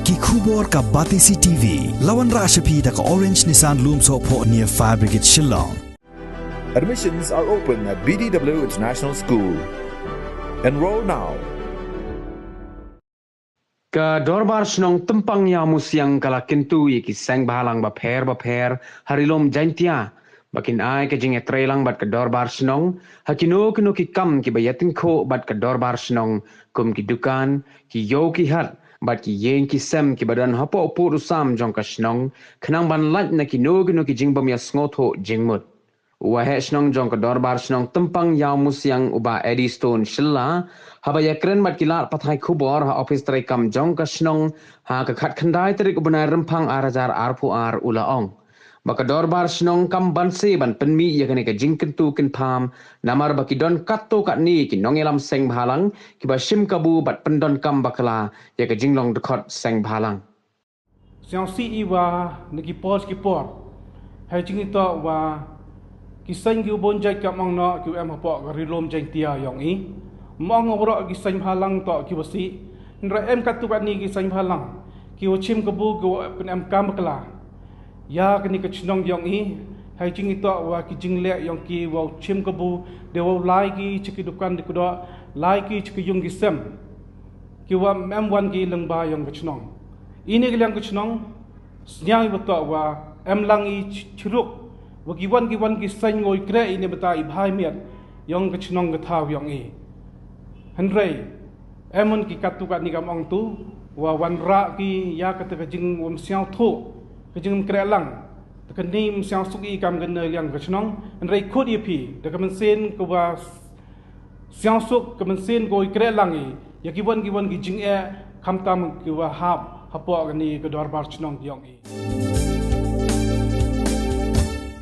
Ki khubor ka Batisi TV. Lawan Rashapi da ka Orange Nissan Loomso po near Fire Brigade Shnong. Admissions are open at BDW International School. Enroll now. Ka dorbar Shnong Tympang Ïawmusiang kala Kyntu ki Sengbhalang bapher harilom jaintia. Bakin ai ke jing Ïatreilang bat ke dorbar Shnong, hakino kino ki kam ki bayatin ko bat ke dorbar Shnong, kum ki dukan, ki yo ki hat, bat ki yen ki sem ki badan hapo opo rusam jong ka Shnong, kenang ban lat na kino ki jing bam ya sngoto jing mut. Wahe Shnong jong ka dorbar Shnong Tympang Ïawmusiang uba Eddie Stone Shilla, haba ya keren bat kilat pathai kubor ha office tray kam jong ka Shnong, ha ka khat khandai terik ubunai rempang arajar arpu ar ulaong. Baka dorbar Shnong kam banse ban penmi ya kene ka jing Kyntu kin pam namar baki don katto kat ni ki nongelam Sengbhalang ki ba shim kabu bat pendon kam bakala ya ka jinglong dekot Sengbhalang. Siang si iwa niki pos ki por hai jing to wa ki seng ki bon jai ka mang no ki em hapo ka rilom jeng tia yong i mong ngoro ki Sengbhalang to ki wasi nra em katto kat ni ki Sengbhalang ki wo chim kabu ki pen em kam bakala ya kini ke Shnong yong i hai jing ito wa ki jing le yong ki wa chim kabu de wa lai ki chiki dukan de kudo lai ki chiki yung ki sem ki wa mem wan ki leng ba yong ke Shnong ini ke lang ke Shnong nyai wa to wa em lang i chiruk wa ki wan ki san ngoi kre ini bata i bhai miat yong ke Shnong ke thau yong i henrei emon ki katu kat ni kam ong tu wa wan ra ki ya ka te jing Ïawmusiang tho kejeng Ïatreilang tekenim siang suki kam gena liang ke Shnong enrei khod ipi de kemensen ke wa siang suk kemensen go Ïatreilang i ya ki jing e kam tam ke wa hap hapo gani ke dorbar Shnong yong i